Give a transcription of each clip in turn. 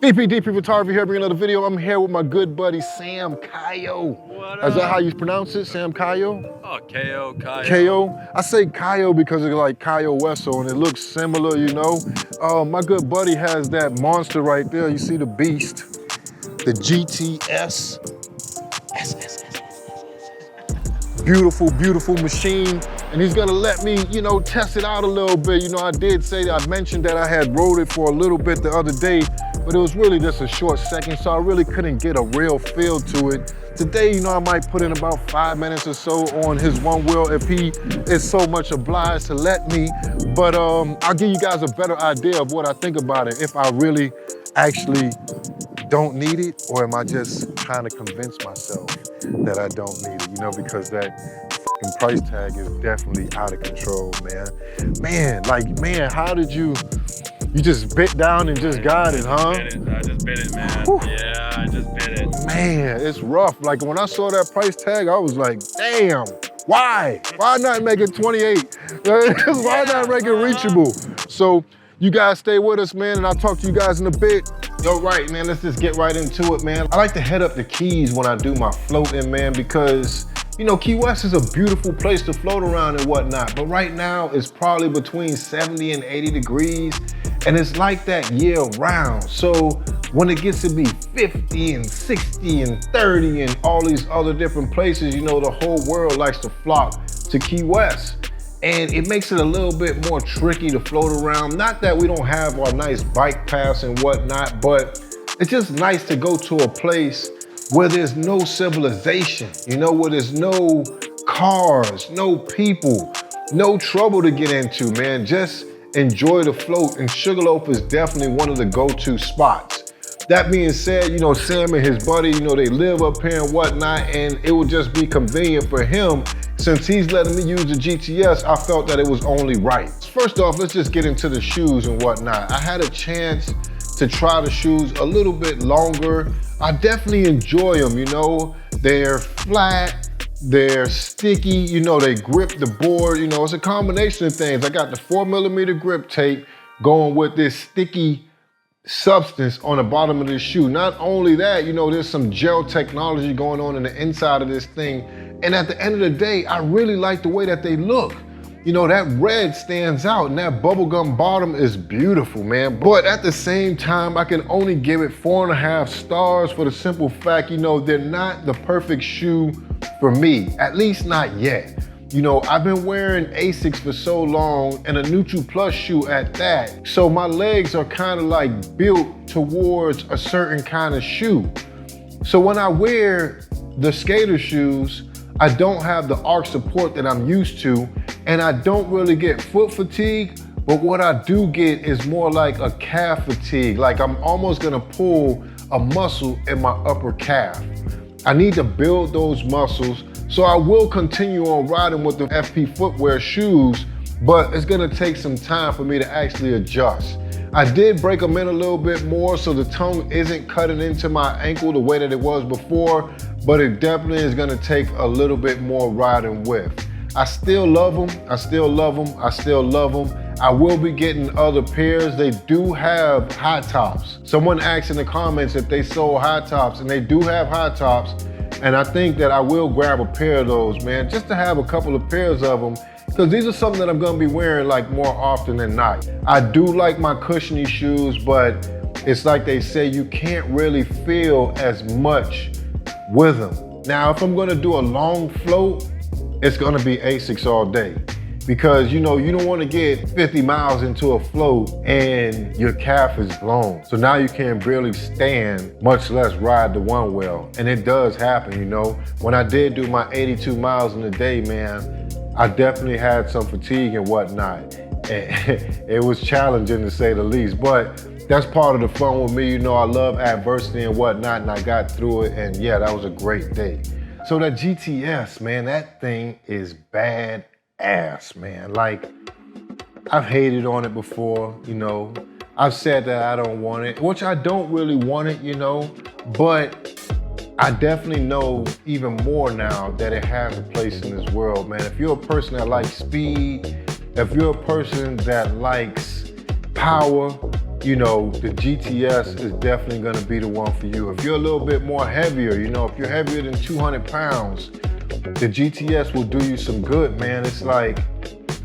DPDP Photography here, bringing another video. I'm here with my good buddy Sam Kayo. What Is that up? how you pronounce it, Sam Kayo? Oh, KO, Kayo. Kayo. I say Kayo because it's like Kayo Wesso and it looks similar, you know. My good buddy has that monster right there. You see the beast, the GTS. Beautiful, beautiful machine. And he's gonna let me, you know, test it out a little bit. You know, I did say that I mentioned that I had rode it for a little bit the other day, but it was really just a short second, so I really couldn't get a real feel to it. Today, you know, I might put in about 5 minutes or so on his Onewheel if he is so much obliged to let me. But I'll give you guys a better idea of what I think about it, if I really actually don't need it, or am I just trying to convince myself that I don't need it, you know, because that fucking price tag is definitely out of control, man. Man, how did you just bit down and just got it, huh? I just bit it, man. Whew. Yeah, I just bit it. Man, it's rough. Like when I saw that price tag, I was like, damn, why? Why not make it 28? Why not make it reachable? So you guys stay with us, man, and I'll talk to you guys in a bit. Yo, right, man, let's just get right into it, man. I like to head up the Keys when I do my floating, man, because, you know, Key West is a beautiful place to float around and whatnot, but right now it's probably between 70 and 80 degrees, and it's like that year round. So when it gets to be 50 and 60 and 30 and all these other different places, you know, the whole world likes to flock to Key West. And it makes it a little bit more tricky to float around. Not that we don't have our nice bike paths and whatnot, but it's just nice to go to a place where there's no civilization, you know, where there's no cars, no people, no trouble to get into, man. Just enjoy the float, and Sugarloaf is definitely one of the go-to spots. That being said, you know, Sam and his buddy, you know, they live up here and whatnot, and it would just be convenient for him. Since he's letting me use the GTS, I felt that it was only right. First off, let's just get into the shoes and whatnot. I had a chance to try the shoes a little bit longer. I definitely enjoy them, you know. They're flat, they're sticky, you know, they grip the board, you know, it's a combination of things. I got the 4mm grip tape going with this sticky substance on the bottom of this shoe. Not only that, you know, there's some gel technology going on in the inside of this thing. And at the end of the day, I really like the way that they look. You know, that red stands out and that bubblegum bottom is beautiful, man. But at the same time, I can only give it 4.5 stars for the simple fact, you know, they're not the perfect shoe for me, at least not yet. You know, I've been wearing Asics for so long, and a Neutral Plus shoe at that. So my legs are kind of like built towards a certain kind of shoe. So when I wear the skater shoes, I don't have the arch support that I'm used to, and I don't really get foot fatigue, but what I do get is more like a calf fatigue. Like I'm almost gonna pull a muscle in my upper calf. I need to build those muscles, so I will continue on riding with the FP footwear shoes, but it's gonna take some time for me to actually adjust. I did break them in a little bit more, so the tongue isn't cutting into my ankle the way that it was before, but it definitely is gonna take a little bit more riding with. I still love them, I still love them, I still love them. I will be getting other pairs. They do have high tops. Someone asked in the comments if they sold high tops, and they do have high tops, and I think that I will grab a pair of those, man, just to have a couple of pairs of them, because these are something that I'm gonna be wearing like more often than not. I do like my cushiony shoes, but it's like they say, you can't really feel as much with them. Now, if I'm gonna do a long float, it's gonna be Asics all day. Because, you know, you don't wanna get 50 miles into a float and your calf is blown. So now you can barely stand, much less ride the Onewheel. And it does happen, you know. When I did do my 82 miles in a day, man, I definitely had some fatigue and whatnot. It was challenging to say the least, but that's part of the fun with me. You know, I love adversity and whatnot, and I got through it, and yeah, that was a great day. So that GTS, man, that thing is badass, man. Like, I've hated on it before, you know. I've said that I don't want it, which I don't really want it, you know, but I definitely know even more now that it has a place in this world, man. If you're a person that likes speed, if you're a person that likes power, you know, the GTS is definitely gonna be the one for you. If you're a little bit more heavier, you know, if you're heavier than 200 pounds, the GTS will do you some good, man. It's like,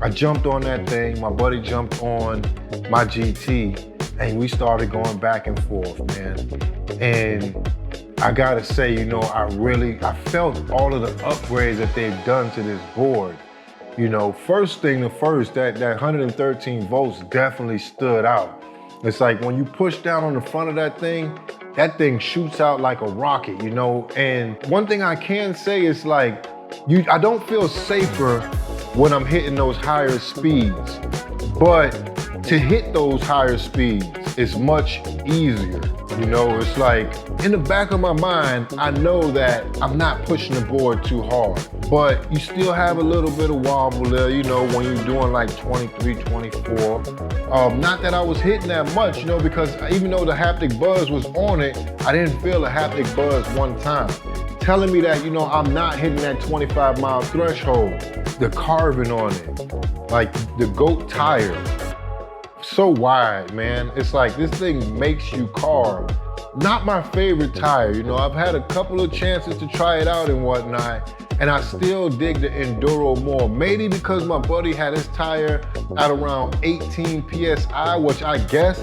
I jumped on that thing, my buddy jumped on my GT, and we started going back and forth, man. And I gotta say, you know, I felt all of the upgrades that they've done to this board. You know, first thing first, that 113 volts definitely stood out. It's like when you push down on the front of that thing shoots out like a rocket, you know? And one thing I can say is like, I don't feel safer when I'm hitting those higher speeds, but to hit those higher speeds is much easier. You know, it's like in the back of my mind, I know that I'm not pushing the board too hard, but you still have a little bit of wobble there, you know, when you're doing like 23, 24. Not that I was hitting that much, you know, because even though the haptic buzz was on it, I didn't feel a haptic buzz one time. Telling me that, you know, I'm not hitting that 25 mile threshold. The carving on it, like the GOAT tire, so wide, man. It's like this thing makes you carve. Not my favorite tire, you know. I've had a couple of chances to try it out and whatnot, and I still dig the Enduro more. Maybe because my buddy had his tire at around 18 PSI, which I guess,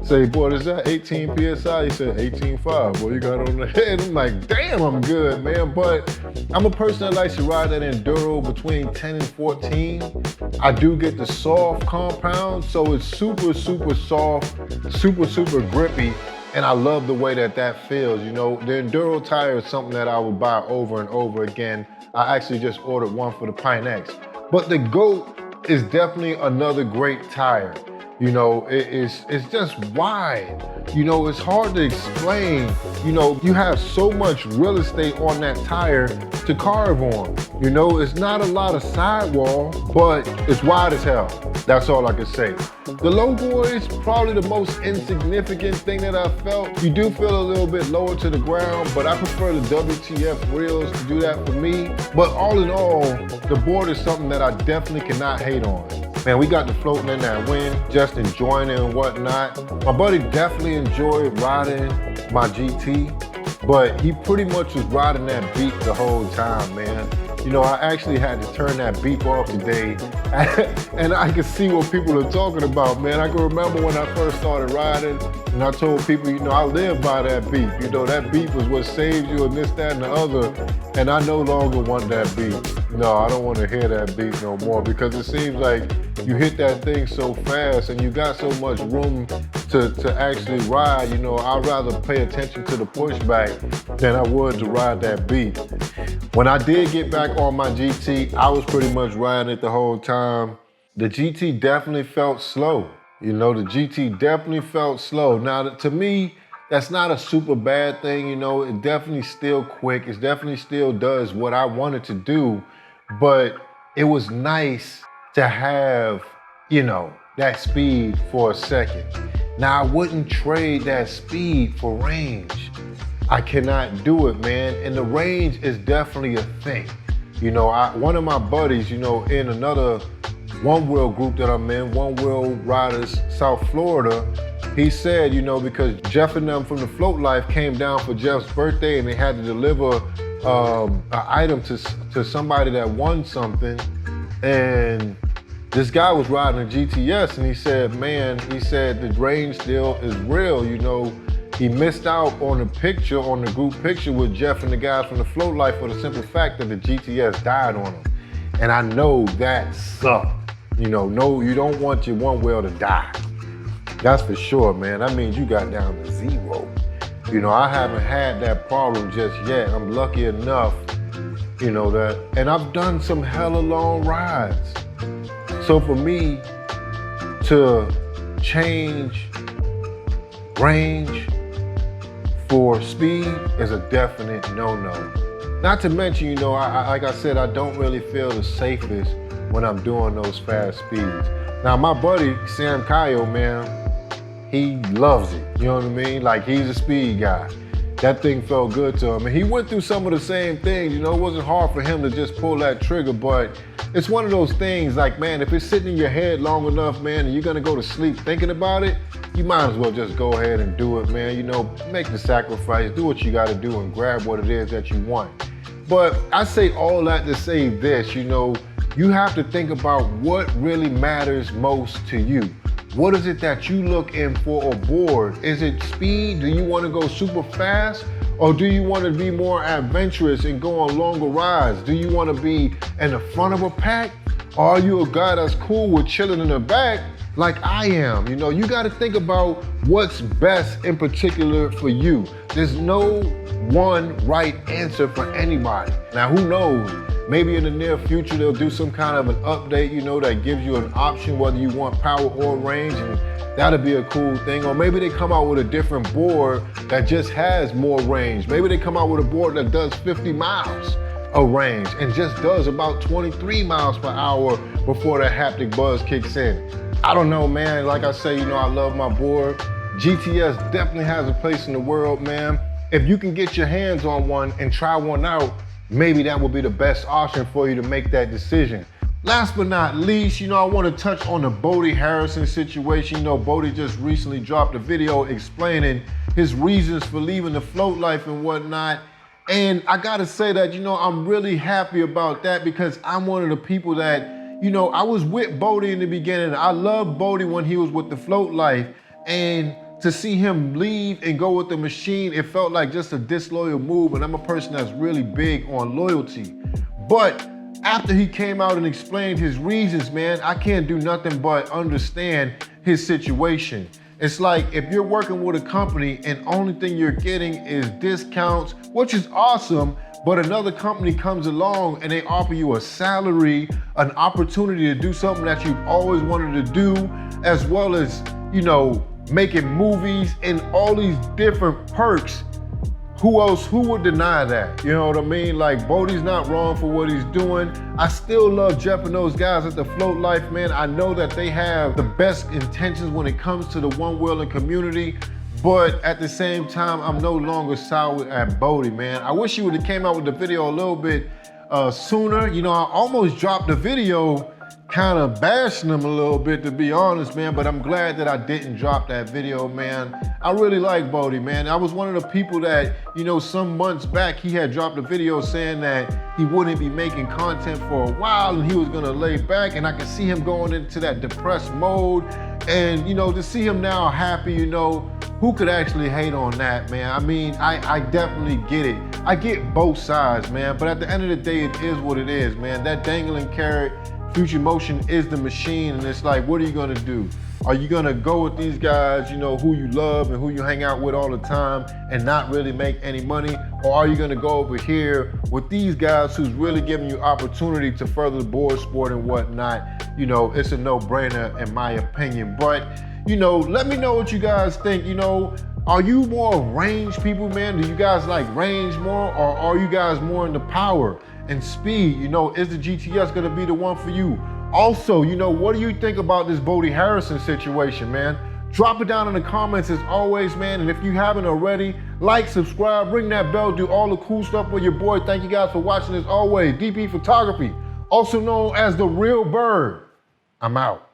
say, boy, is that 18 PSI? He said 18.5, boy, you got it on the head. I'm like, damn, I'm good, man. But I'm a person that likes to ride that Enduro between 10 and 14. I do get the soft compound, so it's super, super soft, super, super grippy. And I love the way that feels, you know. The Enduro tire is something that I would buy over and over again. I actually just ordered one for the Pine X. But the GOAT is definitely another great tire. You know, it's just wide. You know, it's hard to explain. You know, you have so much real estate on that tire to carve on. You know, it's not a lot of sidewall, but it's wide as hell. That's all I can say. The logo is probably the most insignificant thing that I felt. You do feel a little bit lower to the ground, but I prefer the WTF wheels to do that for me. But all in all, the board is something that I definitely cannot hate on. Man, we got to floating in that wind, just enjoying it and whatnot. My buddy definitely enjoyed riding my GT, but he pretty much was riding that beat the whole time, man. You know, I actually had to turn that beep off today, and I could see what people are talking about, man. I can remember when I first started riding, and I told people, you know, I live by that beep. You know, that beep was what saves you and this, that, and the other, and I no longer want that beep. No, I don't want to hear that beep no more, because it seems like you hit that thing so fast and you got so much room to actually ride. You know, I'd rather pay attention to the pushback than I would to ride that beat. When I did get back on my GT, I was pretty much riding it the whole time. The GT definitely felt slow. You know, the GT definitely felt slow. Now, to me, that's not a super bad thing, you know. It definitely still quick. It definitely still does what I wanted to do, but it was nice to have, you know, that speed for a second. Now, I wouldn't trade that speed for range. I cannot do it, man. And the range is definitely a thing. You know, one of my buddies, you know, in another Onewheel group that I'm in, Onewheel Riders South Florida, he said, you know, because Jeff and them from the Float Life came down for Jeff's birthday and they had to deliver an item to somebody that won something. And this guy was riding a GTS and he said, man, he said the range still is real, you know. He missed out on the picture, on the group picture with Jeff and the guys from the Float Life for the simple fact that the GTS died on him. And I know that sucked. You know, no, you don't want your Onewheel to die. That's for sure, man. That means you got down to zero. You know, I haven't had that problem just yet. I'm lucky enough, you know, that, and I've done some hella long rides. So for me to change range for speed is a definite no-no. Not to mention, you know, like I said, I don't really feel the safest when I'm doing those fast speeds. Now, my buddy, Sam Kyle, man, he loves it, you know what I mean? Like, he's a speed guy. That thing felt good to him. And he went through some of the same things, you know, it wasn't hard for him to just pull that trigger, but it's one of those things like, man, if it's sitting in your head long enough, man, and you're gonna go to sleep thinking about it, you might as well just go ahead and do it, man. You know, make the sacrifice, do what you gotta do and grab what it is that you want. But I say all that to say this, you know, you have to think about what really matters most to you. What is it that you look in for aboard? Is it speed? Do you want to go super fast? Or do you want to be more adventurous and go on longer rides? Do you want to be in the front of a pack? Or are you a guy that's cool with chilling in the back like I am? You know, you got to think about what's best in particular for you. There's no one right answer for anybody. Now, who knows? Maybe in the near future, they'll do some kind of an update, you know, that gives you an option whether you want power or range, and that'll be a cool thing. Or maybe they come out with a different board that just has more range. Maybe they come out with a board that does 50 miles of range and just does about 23 miles per hour before that haptic buzz kicks in. I don't know, man. Like I say, you know, I love my board. GTS definitely has a place in the world, man. If you can get your hands on one and try one out, maybe that will be the best option for you to make that decision. Last but not least, you know, I want to touch on the Bodie Harrison situation. You know, Bodie just recently dropped a video explaining his reasons for leaving the float life and whatnot. And I gotta say that, you know, I'm really happy about that because I'm one of the people that, you know, I was with Bodie in the beginning. I loved Bodie when he was with the float life. And to see him leave and go with the machine, it felt like just a disloyal move, and I'm a person that's really big on loyalty. But after he came out and explained his reasons, man, I can't do nothing but understand his situation. It's like if you're working with a company and only thing you're getting is discounts, which is awesome, but another company comes along and they offer you a salary, an opportunity to do something that you've always wanted to do, as well as, you know, making movies and all these different perks. Who would deny that? You know what I mean? Like, Bodie's not wrong for what he's doing. I still love Jeff and those guys at the Float Life, man. I know that they have the best intentions when it comes to the Onewheel community, but at the same time, I'm no longer sour at Bodie, man. I wish he would have came out with the video a little bit sooner. You know, I almost dropped the video kind of bashing him a little bit, to be honest, man, but I'm glad that I didn't drop that video, man. I really like Bodie, man. I was one of the people that, you know, some months back, he had dropped a video saying that he wouldn't be making content for a while and he was gonna lay back, and I could see him going into that depressed mode. And, you know, to see him now happy, you know, who could actually hate on that, man? I mean, I definitely get it. I get both sides, man, but at the end of the day, it is what it is, man. That dangling carrot, Future Motion is the machine, and it's like, what are you gonna do? Are you gonna go with these guys, you know, who you love and who you hang out with all the time and not really make any money? Or are you gonna go over here with these guys who's really giving you opportunity to further the board sport and whatnot? You know, it's a no-brainer in my opinion. But, you know, let me know what you guys think. You know, are you more range people, man? Do you guys like range more, or are you guys more into power and speed? You know, is the GTS gonna be the one for you? Also, you know, what do you think about this Bodie Harrison situation, man? Drop it down in the comments as always, man. And if you haven't already, like, subscribe, ring that bell, do all the cool stuff with your boy. Thank you guys for watching as always. DP Photography, also known as The Real Bird. I'm out.